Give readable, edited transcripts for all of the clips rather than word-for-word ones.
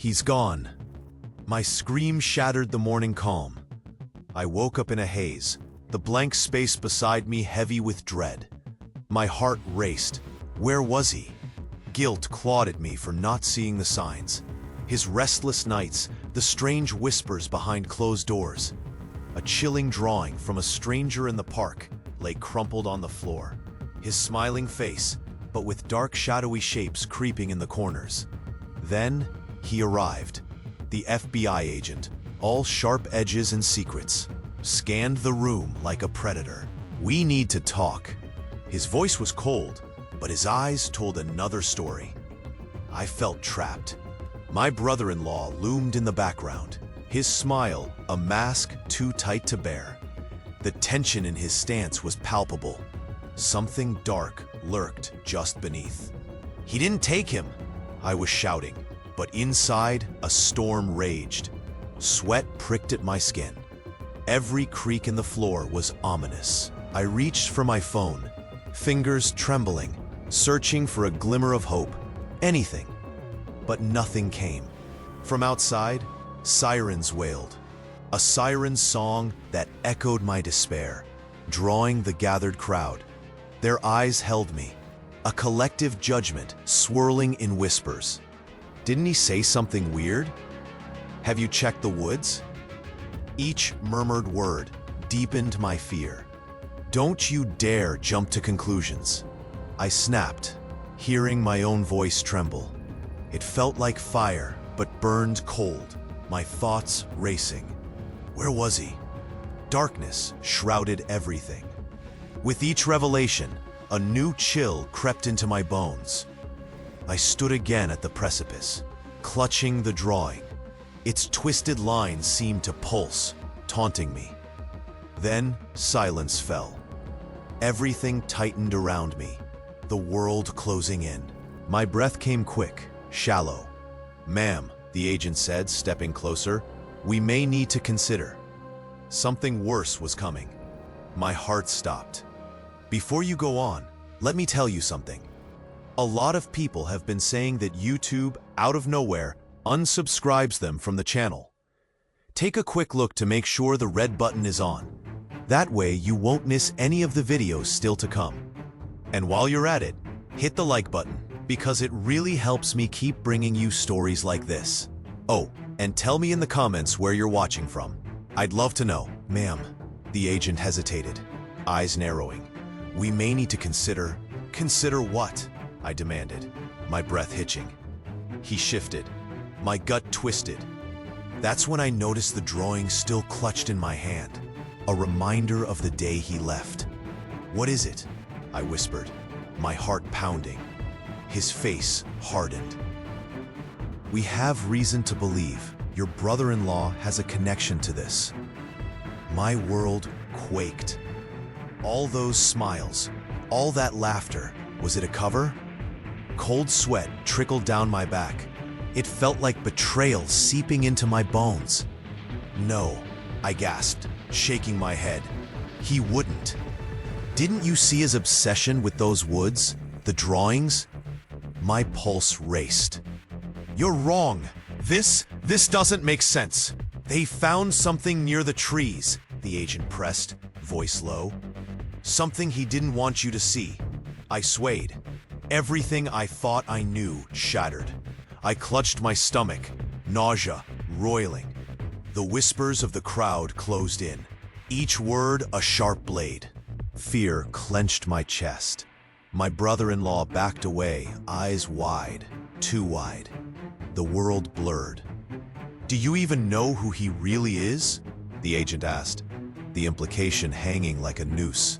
He's gone. My scream shattered the morning calm. I woke up in a haze, the blank space beside me heavy with dread. My heart raced. Where was he? Guilt clawed at me for not seeing the signs. His restless nights, the strange whispers behind closed doors. A chilling drawing from a stranger in the park lay crumpled on the floor. His smiling face, but with dark shadowy shapes creeping in the corners. Then he arrived. The FBI agent, all sharp edges and secrets, scanned the room like a predator. "We need to talk." His voice was cold, but his eyes told another story. I felt trapped. My brother-in-law loomed in the background, his smile a mask too tight to bear. The tension in his stance was palpable. Something dark lurked just beneath. "He didn't take him," I was shouting, but inside a storm raged. Sweat pricked at my skin. Every creak in the floor was ominous. I reached for my phone, fingers trembling, searching for a glimmer of hope, anything. But nothing came. From outside, sirens wailed. A siren's song that echoed my despair, drawing the gathered crowd. Their eyes held me, a collective judgment swirling in whispers. "Didn't he say something weird? Have you checked the woods?" Each murmured word deepened my fear. "Don't you dare jump to conclusions." I snapped, hearing my own voice tremble. It felt like fire, but burned cold, my thoughts racing. Where was he? Darkness shrouded everything. With each revelation, a new chill crept into my bones. I stood again at the precipice, clutching the drawing. Its twisted lines seemed to pulse, taunting me. Then silence fell. Everything tightened around me, the world closing in. My breath came quick, shallow. "Ma'am," the agent said, stepping closer, "we may need to consider." Something worse was coming. My heart stopped. "Before you go on, let me tell you something. A lot of people have been saying that YouTube, out of nowhere, unsubscribes them from the channel. Take a quick look to make sure the red button is on. That way you won't miss any of the videos still to come. And while you're at it, hit the like button, because it really helps me keep bringing you stories like this. Oh, and tell me in the comments where you're watching from. I'd love to know." "Ma'am," the agent hesitated, eyes narrowing. "We may need to consider..." "Consider what?" I demanded, my breath hitching. He shifted. My gut twisted. That's when I noticed the drawing still clutched in my hand, a reminder of the day he left. "What is it?" I whispered, my heart pounding. His face hardened. "We have reason to believe your brother-in-law has a connection to this." My world quaked. All those smiles, all that laughter, was it a cover? Cold sweat trickled down my back. It felt like betrayal seeping into my bones. "No," I gasped, shaking my head. "He wouldn't." "Didn't you see his obsession with those woods? The drawings?" My pulse raced. "You're wrong. This doesn't make sense. They found something near the trees," the agent pressed, voice low. "Something he didn't want you to see." I swayed. Everything I thought I knew shattered. I clutched my stomach, nausea roiling. The whispers of the crowd closed in, each word a sharp blade. Fear clenched my chest. My brother-in-law backed away, eyes wide, too wide. The world blurred. "Do you even know who he really is?" the agent asked, the implication hanging like a noose.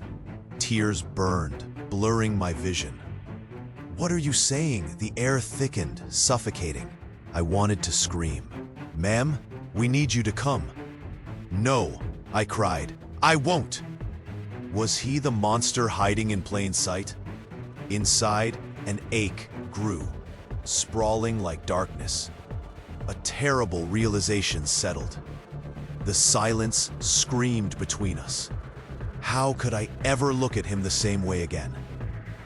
Tears burned, blurring my vision. "What are you saying?" The air thickened, suffocating. I wanted to scream. "Ma'am, we need you to come." "No," I cried. "I won't." Was he the monster hiding in plain sight? Inside, an ache grew, sprawling like darkness. A terrible realization settled. The silence screamed between us. How could I ever look at him the same way again?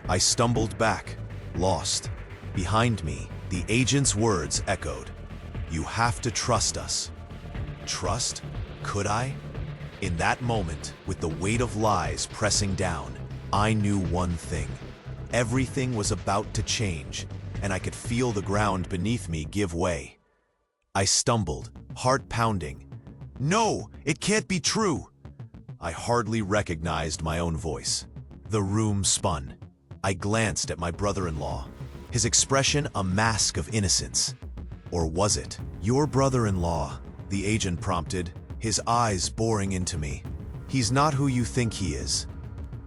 I stumbled back, lost. Behind me, the agent's words echoed. You have to trust us. Trust? Could I? In that moment, with the weight of lies pressing down, I knew one thing. Everything was about to change, and I could feel the ground beneath me give way. I stumbled, heart pounding. No, it can't be true! I hardly recognized my own voice. The room spun. I glanced at my brother-in-law, his expression a mask of innocence. Or was it? Your brother-in-law, the agent prompted, his eyes boring into me. He's not who you think he is.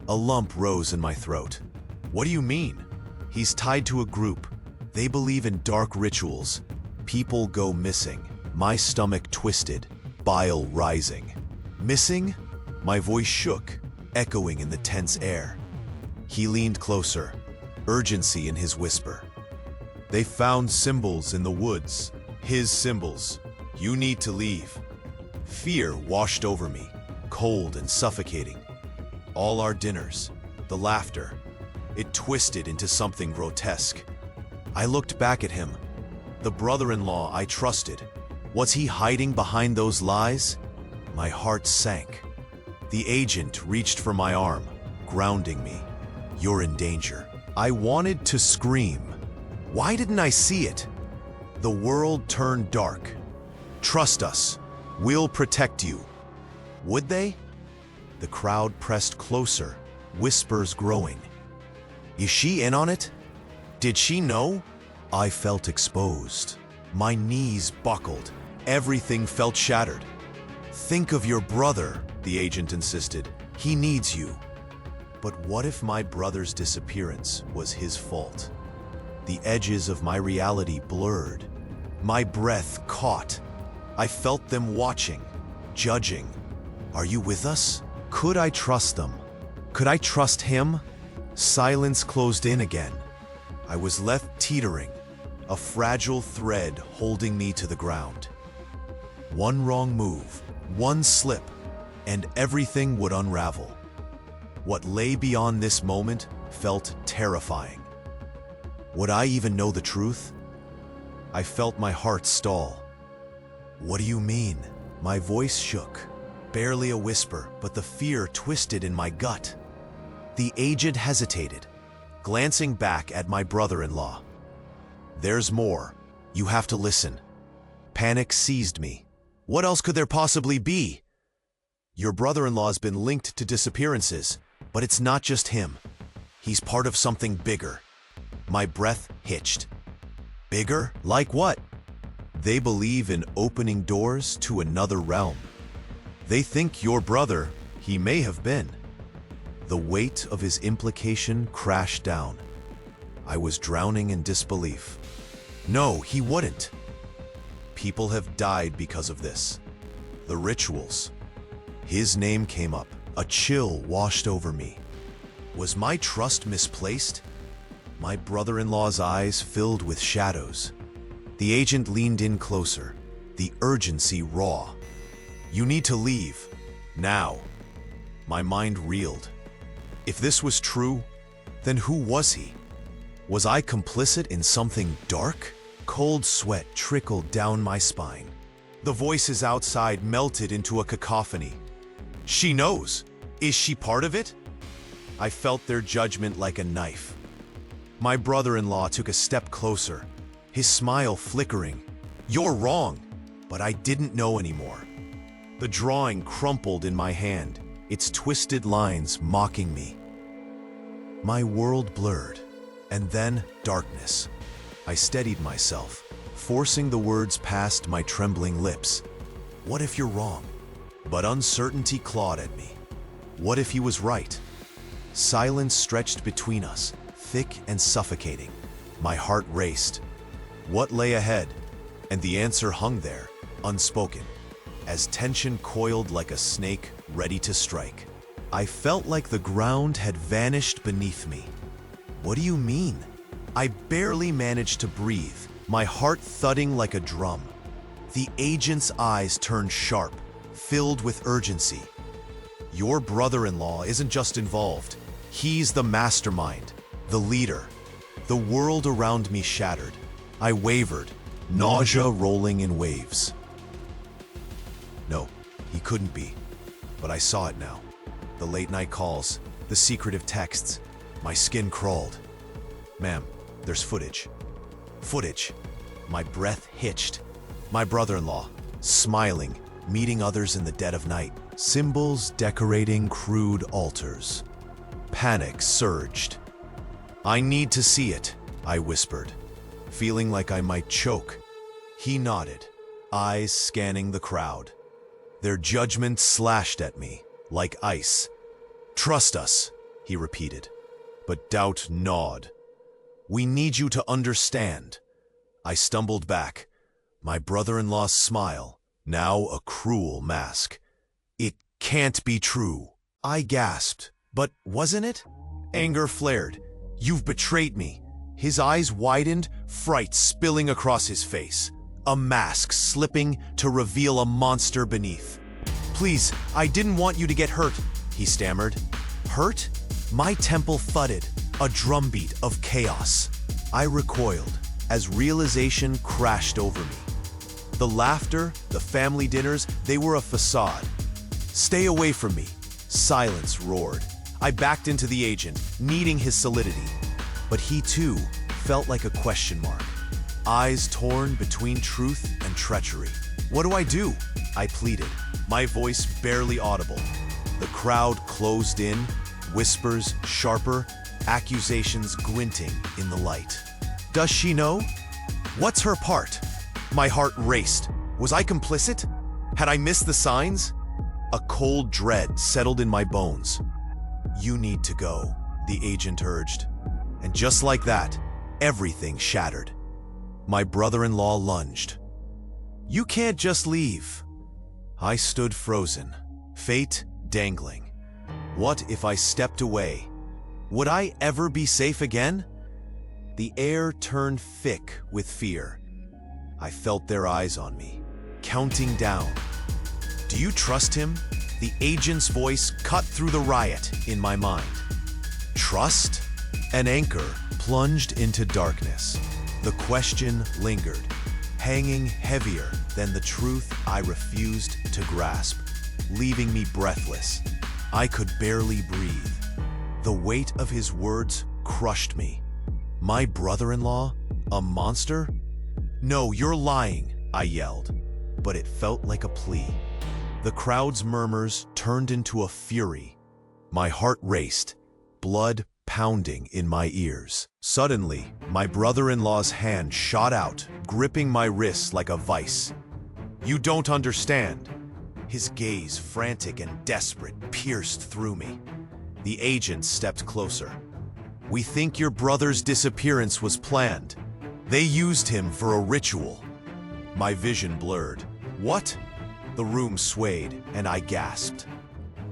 A lump rose in my throat. What do you mean? He's tied to a group. They believe in dark rituals. People go missing. My stomach twisted, bile rising. Missing? My voice shook, echoing in the tense air. He leaned closer, urgency in his whisper. They found symbols in the woods. His symbols. You need to leave. Fear washed over me, cold and suffocating. All our dinners, the laughter, it twisted into something grotesque. I looked back at him, the brother-in-law I trusted. Was he hiding behind those lies? My heart sank. The agent reached for my arm, grounding me. You're in danger. I wanted to scream. Why didn't I see it? The world turned dark. Trust us. We'll protect you. Would they? The crowd pressed closer, whispers growing. Is she in on it? Did she know? I felt exposed. My knees buckled. Everything felt shattered. Think of your brother, the agent insisted. He needs you. But what if my brother's disappearance was his fault? The edges of my reality blurred. My breath caught. I felt them watching, judging. Are you with us? Could I trust them? Could I trust him? Silence closed in again. I was left teetering, a fragile thread holding me to the ground. One wrong move, one slip, and everything would unravel. What lay beyond this moment felt terrifying. Would I even know the truth? I felt my heart stall. What do you mean? My voice shook. Barely a whisper, but the fear twisted in my gut. The agent hesitated, glancing back at my brother-in-law. There's more. You have to listen. Panic seized me. What else could there possibly be? Your brother-in-law's been linked to disappearances, but it's not just him. He's part of something bigger. My breath hitched. Bigger? Like what? They believe in opening doors to another realm. They think your brother, he may have been. The weight of his implication crashed down. I was drowning in disbelief. No, he wouldn't. People have died because of this. The rituals. His name came up. A chill washed over me. Was my trust misplaced? My brother-in-law's eyes filled with shadows. The agent leaned in closer, the urgency raw. You need to leave. Now. My mind reeled. If this was true, then who was he? Was I complicit in something dark? Cold sweat trickled down my spine. The voices outside melted into a cacophony. She knows. Is she part of it? I felt their judgment like a knife. My brother-in-law took a step closer, his smile flickering. You're wrong, but I didn't know anymore. The drawing crumpled in my hand, its twisted lines mocking me. My world blurred, and then darkness. I steadied myself, forcing the words past my trembling lips. What if you're wrong? But uncertainty clawed at me. What if he was right? Silence stretched between us, thick and suffocating. My heart raced. What lay ahead? And the answer hung there, unspoken, as tension coiled like a snake ready to strike. I felt like the ground had vanished beneath me. What do you mean? I barely managed to breathe, my heart thudding like a drum. The agent's eyes turned sharp, filled with urgency. Your brother-in-law isn't just involved. He's the mastermind, the leader. The world around me shattered. I wavered, nausea rolling in waves. No, he couldn't be. But I saw it now. The late-night calls, the secretive texts. My skin crawled. Ma'am, there's footage. Footage. My breath hitched. My brother-in-law, smiling, meeting others in the dead of night. Symbols decorating crude altars. Panic surged. I need to see it, I whispered, feeling like I might choke. He nodded, eyes scanning the crowd. Their judgment slashed at me like ice. Trust us, he repeated, but doubt gnawed. We need you to understand. I stumbled back, my brother-in-law's smile, now a cruel mask. It can't be true. I gasped, but wasn't it? Anger flared. You've betrayed me. His eyes widened, fright spilling across his face. A mask slipping to reveal a monster beneath. Please, I didn't want you to get hurt, he stammered. Hurt? My temple thudded, a drumbeat of chaos. I recoiled as realization crashed over me. The laughter, the family dinners, they were a facade. Stay away from me, silence roared. I backed into the agent, needing his solidity. But he too felt like a question mark. Eyes torn between truth and treachery. What do I do? I pleaded, my voice barely audible. The crowd closed in, whispers sharper, accusations glinting in the light. Does she know? What's her part? My heart raced. Was I complicit? Had I missed the signs? A cold dread settled in my bones. You need to go, the agent urged. And just like that, everything shattered. My brother-in-law lunged. You can't just leave. I stood frozen, fate dangling. What if I stepped away? Would I ever be safe again? The air turned thick with fear. I felt their eyes on me, counting down. Do you trust him? The agent's voice cut through the riot in my mind. Trust? An anchor plunged into darkness. The question lingered, hanging heavier than the truth I refused to grasp, leaving me breathless. I could barely breathe. The weight of his words crushed me. My brother-in-law? A monster? No, you're lying, I yelled, but it felt like a plea. The crowd's murmurs turned into a fury. My heart raced, blood pounding in my ears. Suddenly, my brother-in-law's hand shot out, gripping my wrists like a vice. You don't understand. His gaze, frantic and desperate, pierced through me. The agent stepped closer. We think your brother's disappearance was planned. They used him for a ritual. My vision blurred. What? The room swayed, and I gasped.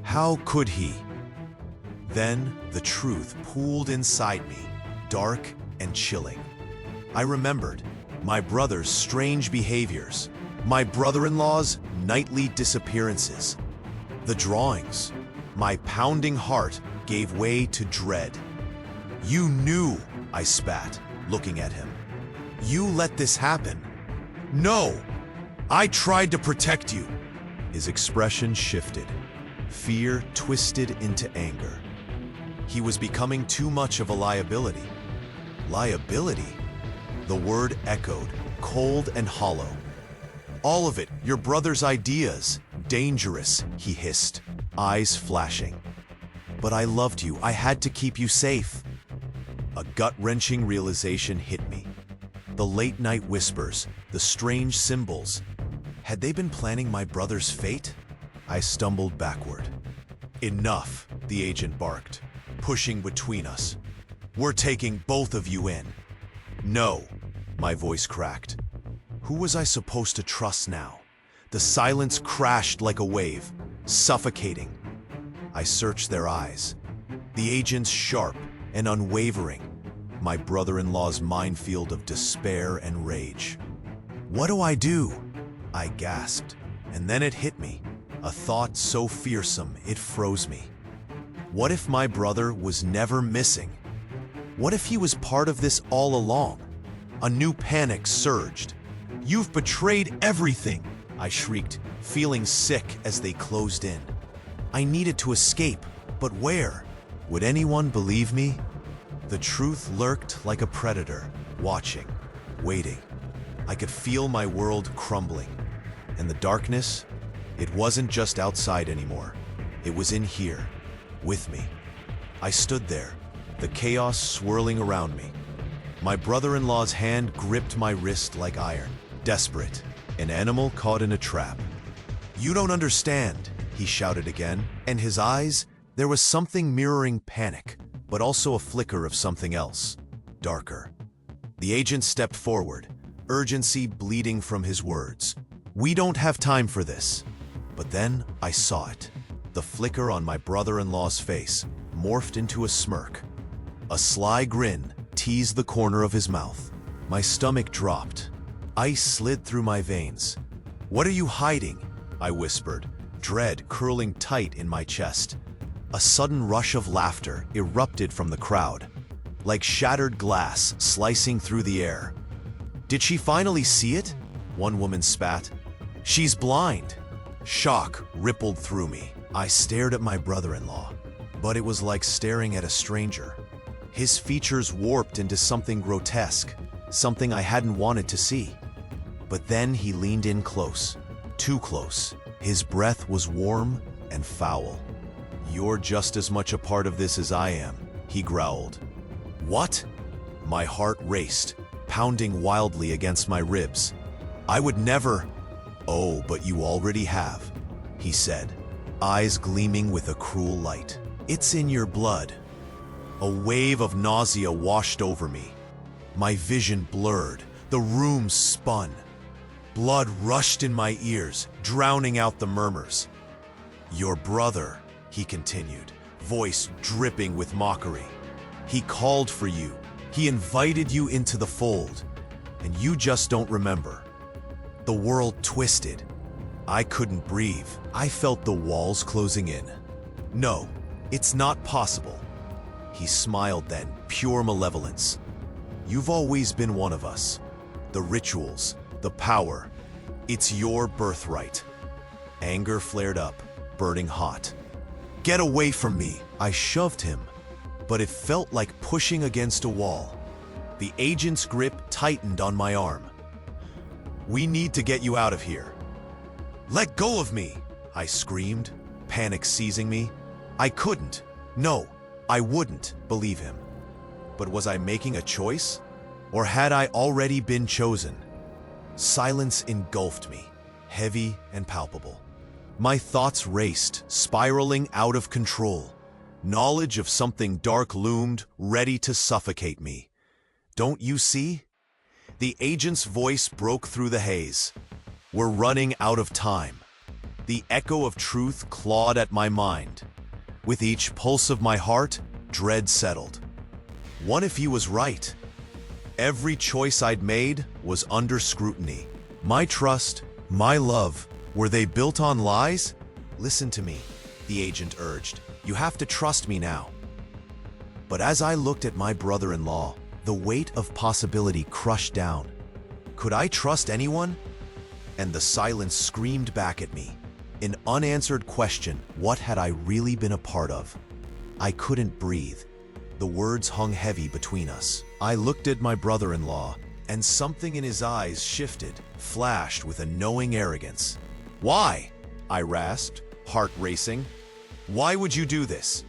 How could he? Then the truth pooled inside me, dark and chilling. I remembered my brother's strange behaviors, my brother-in-law's nightly disappearances. The drawings. My pounding heart gave way to dread. You knew, I spat, looking at him. You let this happen. No! I tried to protect you. His expression shifted. Fear twisted into anger. He was becoming too much of a liability. Liability? The word echoed, cold and hollow. All of it, your brother's ideas. Dangerous, he hissed, eyes flashing. But I loved you. I had to keep you safe. A gut-wrenching realization hit me. The late-night whispers, the strange symbols. Had they been planning my brother's fate? I stumbled backward. Enough, the agent barked, pushing between us. We're taking both of you in. No, my voice cracked. Who was I supposed to trust now? The silence crashed like a wave, suffocating. I searched their eyes. The agents sharp and unwavering. My brother-in-law's minefield of despair and rage. What do I do? I gasped, and then it hit me. A thought so fearsome it froze me. What if my brother was never missing? What if he was part of this all along? A new panic surged. You've betrayed everything, I shrieked, feeling sick as they closed in. I needed to escape, but where? Would anyone believe me? The truth lurked like a predator, watching, waiting. I could feel my world crumbling. And the darkness, it wasn't just outside anymore. It was in here, with me. I stood there, the chaos swirling around me. My brother-in-law's hand gripped my wrist like iron, desperate, an animal caught in a trap. "You don't understand," he shouted again, and his eyes, there was something mirroring panic, but also a flicker of something else, darker. The agent stepped forward, urgency bleeding from his words. "We don't have time for this." But then I saw it. The flicker on my brother-in-law's face morphed into a smirk. A sly grin teased the corner of his mouth. My stomach dropped. Ice slid through my veins. "What are you hiding?" I whispered, dread curling tight in my chest. A sudden rush of laughter erupted from the crowd, like shattered glass slicing through the air. "Did she finally see it?" one woman spat. "She's blind." Shock rippled through me. I stared at my brother-in-law, but it was like staring at a stranger. His features warped into something grotesque, something I hadn't wanted to see. But then he leaned in close, too close. His breath was warm and foul. "You're just as much a part of this as I am," he growled. "What?" My heart raced, pounding wildly against my ribs. "I would never—" "Oh, but you already have," he said, eyes gleaming with a cruel light. "It's in your blood." A wave of nausea washed over me. My vision blurred, the room spun. Blood rushed in my ears, drowning out the murmurs. "Your brother," he continued, voice dripping with mockery. "He called for you. He invited you into the fold, and you just don't remember." The world twisted. I couldn't breathe. I felt the walls closing in. "No, it's not possible." He smiled then, pure malevolence. "You've always been one of us. The rituals, the power, it's your birthright." Anger flared up, burning hot. "Get away from me!" I shoved him, but it felt like pushing against a wall. The agent's grip tightened on my arm. "We need to get you out of here." "Let go of me!" I screamed, panic seizing me. I couldn't. No, I wouldn't believe him. But was I making a choice? Or had I already been chosen? Silence engulfed me, heavy and palpable. My thoughts raced, spiraling out of control. Knowledge of something dark loomed, ready to suffocate me. "Don't you see?" The agent's voice broke through the haze. "We're running out of time." The echo of truth clawed at my mind. With each pulse of my heart, dread settled. What if he was right? Every choice I'd made was under scrutiny. My trust, my love, were they built on lies? "Listen to me," the agent urged. "You have to trust me now." But as I looked at my brother-in-law, the weight of possibility crushed down. Could I trust anyone? And the silence screamed back at me. An unanswered question, what had I really been a part of? I couldn't breathe. The words hung heavy between us. I looked at my brother-in-law, and something in his eyes shifted, flashed with a knowing arrogance. "Why?" I rasped, heart racing. "Why would you do this?"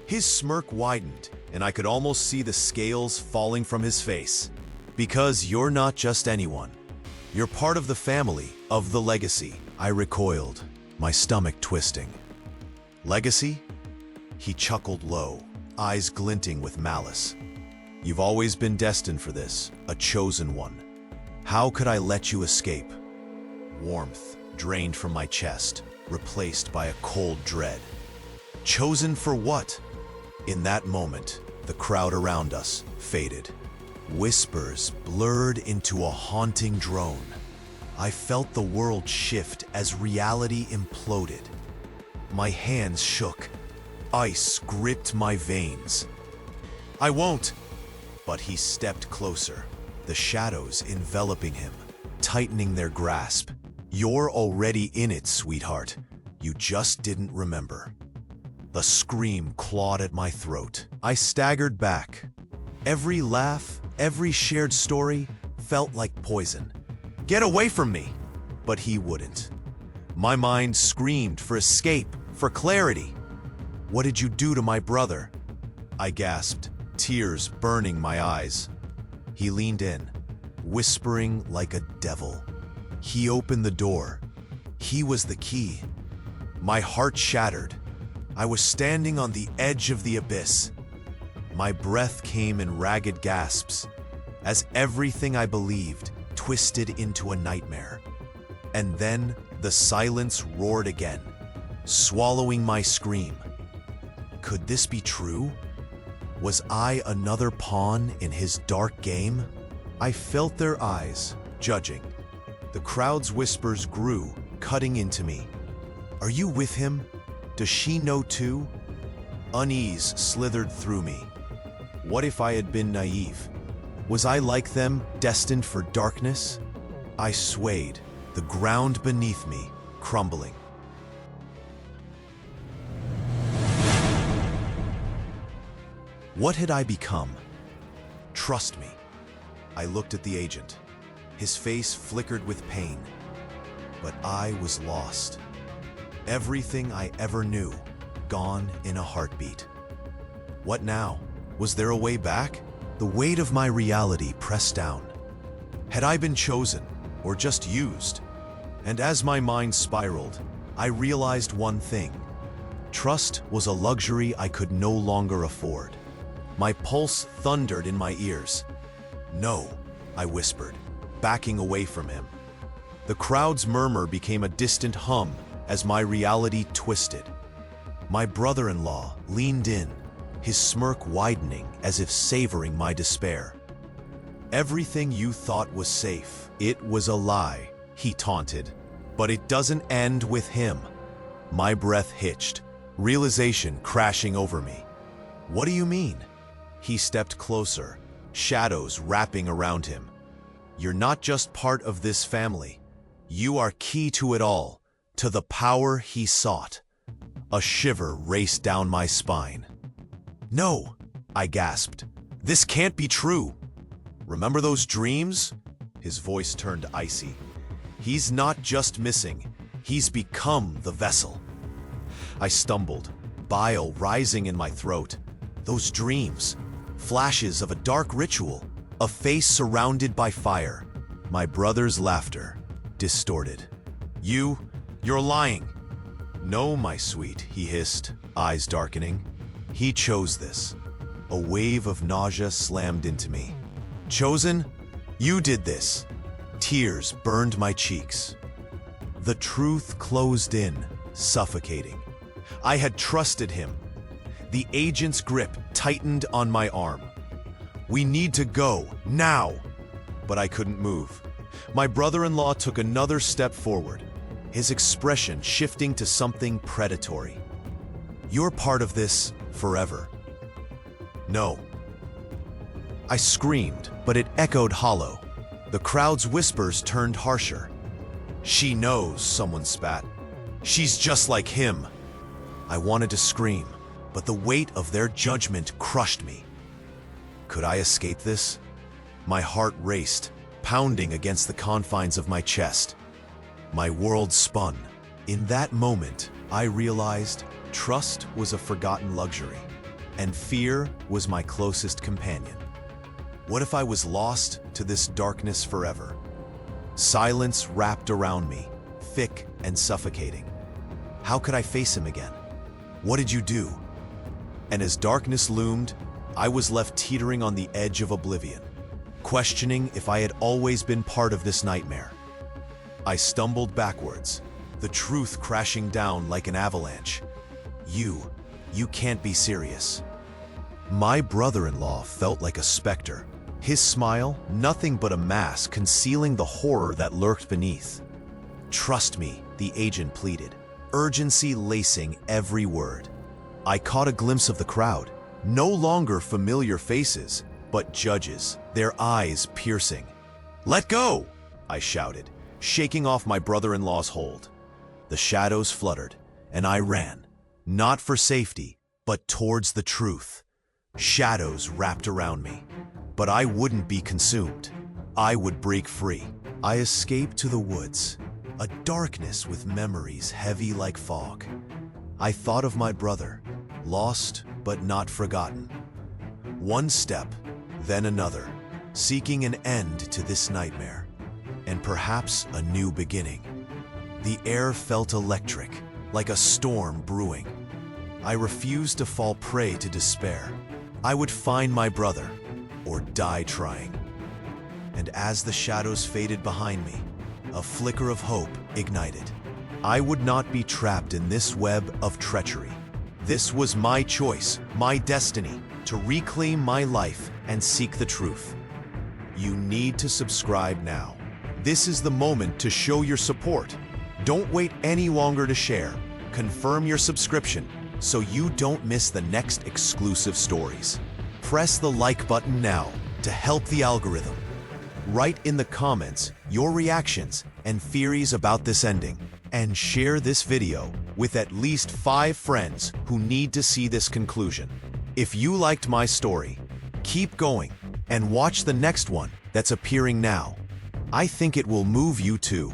His smirk widened, and I could almost see the scales falling from his face. "Because you're not just anyone. You're part of the family, of the legacy." I recoiled, my stomach twisting. "Legacy?" He chuckled low, eyes glinting with malice. "You've always been destined for this, a chosen one. How could I let you escape?" Warmth drained from my chest, replaced by a cold dread. Chosen for what? In that moment, the crowd around us faded. Whispers blurred into a haunting drone. I felt the world shift as reality imploded. My hands shook. Ice gripped my veins. "I won't!" But he stepped closer, the shadows enveloping him. tightening their grasp. "You're already in it, sweetheart. You just didn't remember." The scream clawed at my throat. I staggered back. Every laugh, every shared story felt like poison. "Get away from me!" But he wouldn't. My mind screamed for escape, for clarity. "What did you do to my brother?" I gasped, tears burning my eyes. He leaned in, whispering like a devil. He opened the door. He was the key. My heart shattered. I was standing on the edge of the abyss. My breath came in ragged gasps, as everything I believed twisted into a nightmare. And then the silence roared again, swallowing my scream. Could this be true? Was I another pawn in his dark game? I felt their eyes, judging. The crowd's whispers grew, cutting into me. "Are you with him? Does she know too?" Unease slithered through me. What if I had been naive? Was I like them, destined for darkness? I swayed, the ground beneath me crumbling. What had I become? Trust me. I looked at the agent. His face flickered with pain. But I was lost. Everything I ever knew, gone in a heartbeat. What now? Was there a way back? The weight of my reality pressed down. Had I been chosen, or just used? And as my mind spiraled, I realized one thing. Trust was a luxury I could no longer afford. My pulse thundered in my ears. "No," I whispered, backing away from him. The crowd's murmur became a distant hum as my reality twisted. My brother-in-law leaned in, his smirk widening as if savoring my despair. "Everything you thought was safe, it was a lie," he taunted. "But it doesn't end with him." My breath hitched, realization crashing over me. "What do you mean?" He stepped closer, shadows wrapping around him. "You're not just part of this family. You are key to it all, to the power he sought." A shiver raced down my spine. "No," I gasped. "This can't be true." "Remember those dreams?" His voice turned icy. "He's not just missing, he's become the vessel." I stumbled, bile rising in my throat. Those dreams, flashes of a dark ritual, a face surrounded by fire. My brother's laughter, distorted. You're lying." "No, my sweet," he hissed, eyes darkening. "He chose this." A wave of nausea slammed into me. "Chosen? You did this." Tears burned my cheeks. The truth closed in, suffocating. I had trusted him. The agent's grip tightened on my arm. "We need to go, now!" But I couldn't move. My brother-in-law took another step forward, his expression shifting to something predatory. "You're part of this forever." "No." I screamed, but it echoed hollow. The crowd's whispers turned harsher. "She knows," someone spat. "She's just like him." I wanted to scream, but the weight of their judgment crushed me. Could I escape this? My heart raced, pounding against the confines of my chest. My world spun. In that moment, I realized trust was a forgotten luxury, and fear was my closest companion. What if I was lost to this darkness forever? Silence wrapped around me, thick and suffocating. How could I face him again? What did you do? And as darkness loomed, I was left teetering on the edge of oblivion, questioning if I had always been part of this nightmare. I stumbled backwards, the truth crashing down like an avalanche. You can't be serious." My brother-in-law felt like a specter, his smile nothing but a mask concealing the horror that lurked beneath. "Trust me," the agent pleaded, urgency lacing every word. I caught a glimpse of the crowd, no longer familiar faces, but judges, their eyes piercing. "Let go!" I shouted, shaking off my brother-in-law's hold. The shadows fluttered, and I ran, not for safety, but towards the truth. Shadows wrapped around me, but I wouldn't be consumed. I would break free. I escaped to the woods, a darkness with memories heavy like fog. I thought of my brother, lost but not forgotten. One step, then another, seeking an end to this nightmare, and perhaps a new beginning. The air felt electric, like a storm brewing. I refused to fall prey to despair. I would find my brother, or die trying. And as the shadows faded behind me, a flicker of hope ignited. I would not be trapped in this web of treachery. This was my choice, my destiny, to reclaim my life and seek the truth. You need to subscribe now. This is the moment to show your support. Don't wait any longer to share. Confirm your subscription so you don't miss the next exclusive stories. Press the like button now to help the algorithm. Write in the comments your reactions and theories about this ending, and share this video with at least 5 friends who need to see this conclusion. If you liked my story, keep going and watch the next one that's appearing now. I think it will move you too.